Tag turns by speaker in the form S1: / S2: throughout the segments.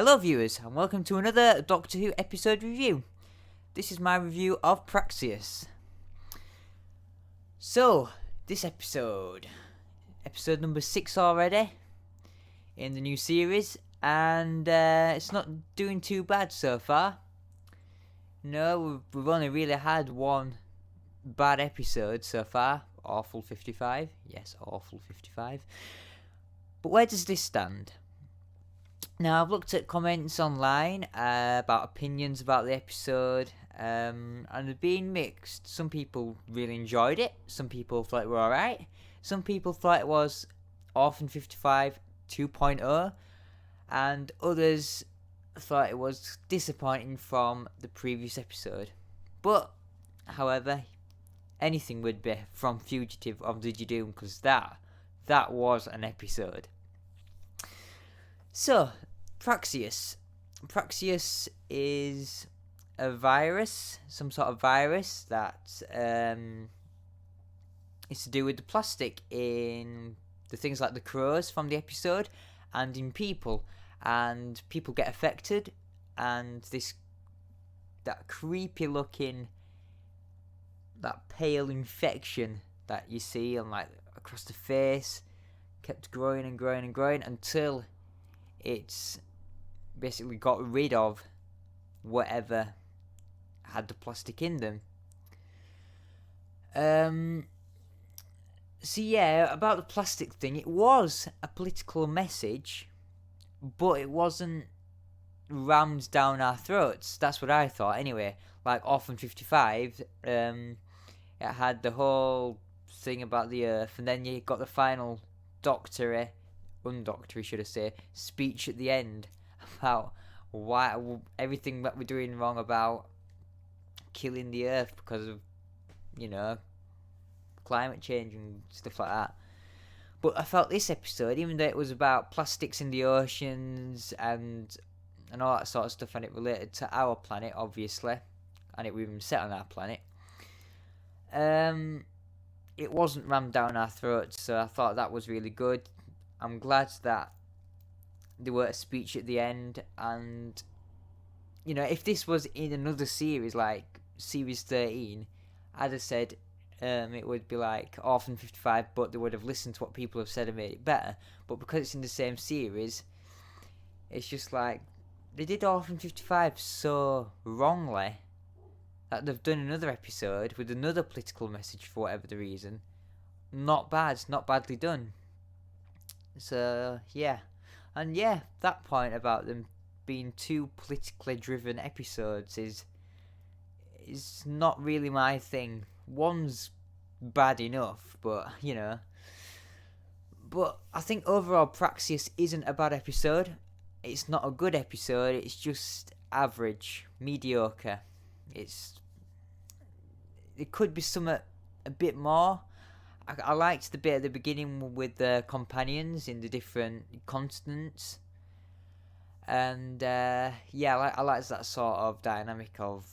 S1: Hello viewers, and welcome to another Doctor Who episode review. This is my review of Praxeus. So, this episode number 6 already, in the new series, and it's not doing too bad so far. No, we've only really had one bad episode so far. Awful 55, yes, awful 55. But where does this stand? Now, I've looked at comments online about opinions about the episode, and they've been mixed. Some people really enjoyed it, some people thought it were alright, some people thought it was Orphan 55 2.0, and others thought it was disappointing from the previous episode. But, however, anything would be from Fugitive of Did You Doom, because that was an episode. So, Praxeus. Praxeus is a virus, some sort of virus that is to do with the plastic in the things like the crows from the episode and in people. And people get affected, and that creepy looking, that pale infection that you see on like across the face kept growing and growing and growing until it's basically got rid of whatever had the plastic in them. So yeah, about the plastic thing, it was a political message, but it wasn't rammed down our throats. That's what I thought anyway. Like Orphan 55, it had the whole thing about the Earth, and then you got the final undoctory should I say, speech at the end about why everything that we're doing wrong about killing the Earth because of, climate change and stuff like that. But I felt this episode, even though it was about plastics in the oceans and all that sort of stuff, and it related to our planet, obviously, and it was even set on our planet, it wasn't rammed down our throats, so I thought that was really good. I'm glad that there were a speech at the end, and if this was in another series like series 13, I'd have said it would be like Orphan 55, but they would have listened to what people have said and made it better. But because it's in the same series, it's just like they did Orphan 55 so wrongly that they've done another episode with another political message for whatever the reason. Not badly done. So yeah, and yeah, that point about them being two politically driven episodes is not really my thing. One's bad enough, but but I think overall Praxeus isn't a bad episode. It's not a good episode. It's just average, mediocre. It could be something a bit more. I liked the bit at the beginning with the companions in the different continents, and I liked that sort of dynamic of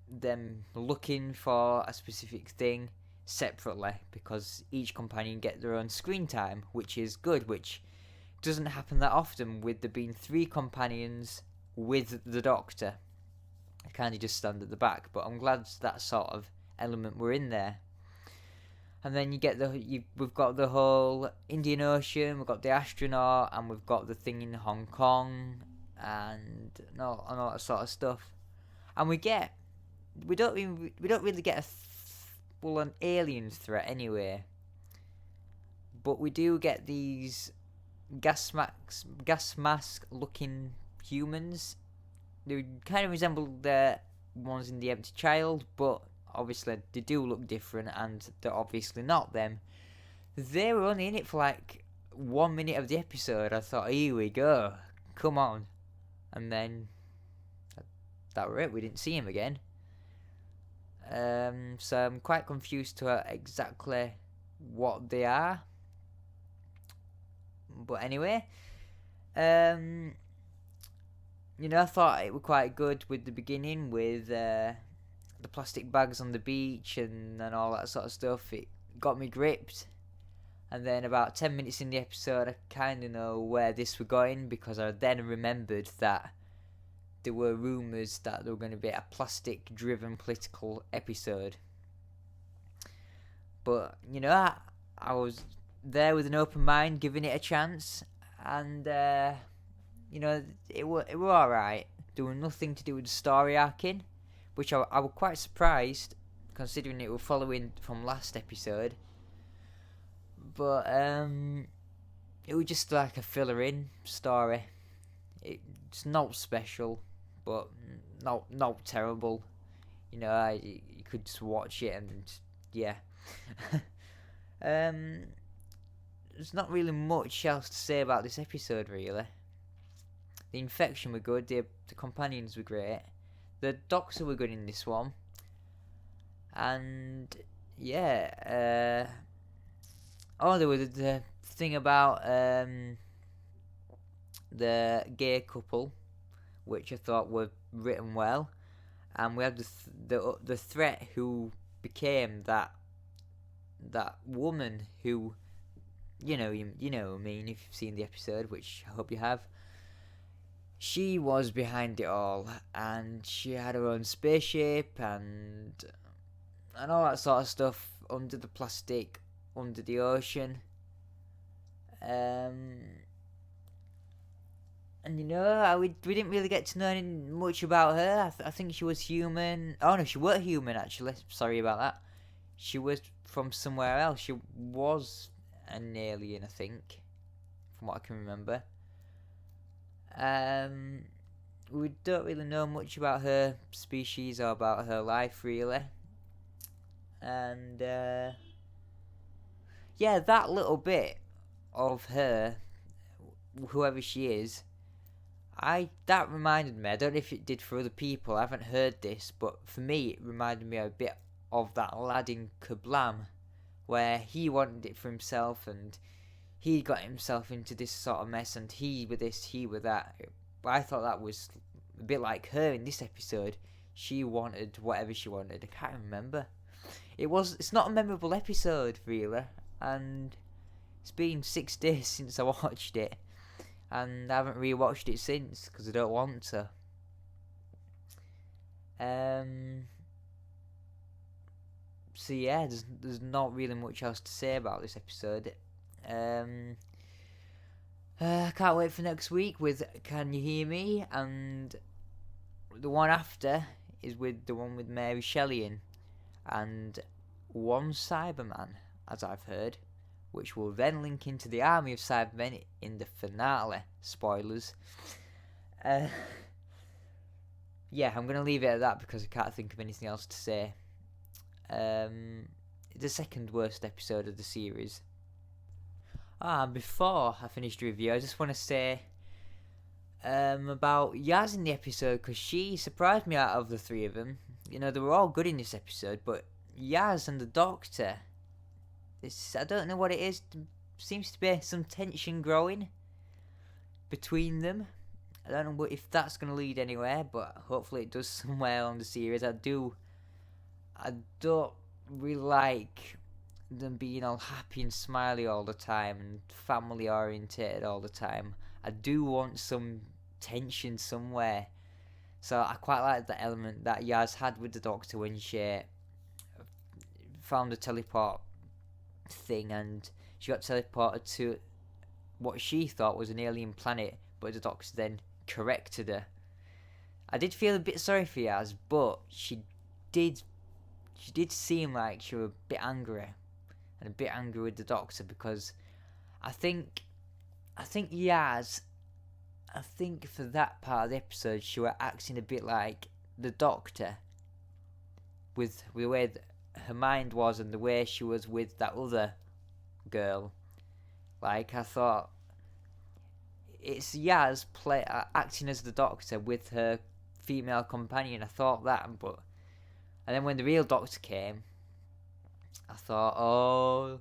S1: them looking for a specific thing separately, because each companion get their own screen time, which is good, which doesn't happen that often with there being 3 companions with the Doctor. I kind of just stand at the back, but I'm glad that sort of element were in there. And then we've got the whole Indian Ocean, we've got the astronaut, and we've got the thing in Hong Kong, and all that sort of stuff. And we don't really get an alien threat anyway. But we do get these gas mask looking humans. They kind of resemble the ones in The Empty Child, but obviously they do look different, and they're obviously not them. They were only in it for like 1 minute of the episode. I thought, here we go, come on, and then that were it. We didn't see him again. So I'm quite confused to exactly what they are. But anyway, I thought it was quite good with the beginning with the plastic bags on the beach and all that sort of stuff. It got me gripped, And then about 10 minutes in the episode, I kind of know where this were going, because I then remembered that there were rumours that there were going to be a plastic-driven political episode. But, I was there with an open mind, giving it a chance, and, it were alright. There was nothing to do with the story arcing, which I was quite surprised, considering it were following from last episode. But it was just like a filler-in story. It's not special, but not terrible. You could just watch it and yeah. There's not really much else to say about this episode, really. The infection were good. The companions were great. The doctor were good in this one. And yeah. There was the thing about the gay couple, which I thought were written well, and we had the threat who became that woman who, I mean, if you've seen the episode, which I hope you have. She was behind it all, and she had her own spaceship and all that sort of stuff under the plastic, under the ocean. And we didn't really get to know much about her. I think she was human. Oh no, she weren't human actually. Sorry about that. She was from somewhere else. She was an alien, I think, from what I can remember. We don't really know much about her species or about her life, really. And yeah, that little bit of her, whoever she is, that reminded me. I don't know if it did for other people. I haven't heard this, but for me, it reminded me a bit of that lad in Kablam, where he wanted it for himself, and he got himself into this sort of mess, and he with this, he with that. I thought that was a bit like her in this episode. She wanted whatever she wanted. I can't remember. It's not a memorable episode, really, and it's been 6 days since I watched it, and I haven't rewatched it since because I don't want to. So yeah, there's not really much else to say about this episode. I can't wait for next week with Can You Hear Me, and the one after is with the one with Mary Shelley in, and one Cyberman, as I've heard, which will then link into the army of Cybermen in the finale. Spoilers. Yeah, I'm going to leave it at that because I can't think of anything else to say. The second worst episode of the series. Before I finish the review, I just want to say about Yaz in the episode, because she surprised me out of the three of them. They were all good in this episode, but Yaz and the Doctor, I don't know what it is. There seems to be some tension growing between them. I don't know if that's going to lead anywhere, but hopefully it does somewhere on the series. I don't really like them being all happy and smiley all the time and family orientated all the time. I do want some tension somewhere. So I quite like the element that Yaz had with the Doctor when she found the teleport thing, and she got teleported to what she thought was an alien planet, but the Doctor then corrected her. I did feel a bit sorry for Yaz, but she did seem like she was a bit angry, and a bit angry with the Doctor, because I think Yaz, for that part of the episode, she was acting a bit like the Doctor, with the way that her mind was and the way she was with that other girl. Like, I thought it's Yaz acting as the Doctor with her female companion. I thought that, and then when the real Doctor came, I thought, oh,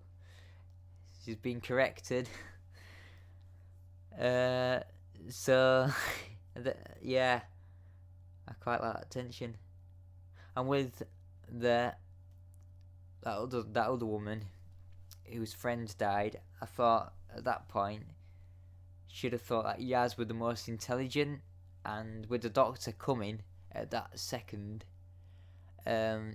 S1: she's been corrected. So yeah, I quite like that tension. And with that other woman, whose friend died, I thought at that point, should have thought that Yaz were the most intelligent, and with the doctor coming at that second,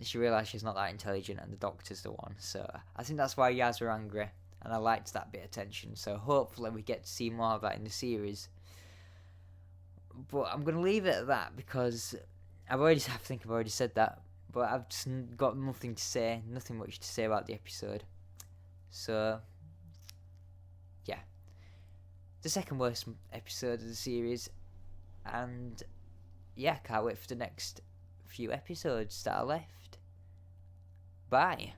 S1: she realised she's not that intelligent and the doctor's the one. So I think that's why Yaz were angry, and I liked that bit of tension. So hopefully we get to see more of that in the series. But I'm going to leave it at that because I think I've already said that. But I've just got nothing much to say about the episode. So, yeah. The second worst episode of the series. And, yeah, can't wait for the next few episodes that are left. Bye.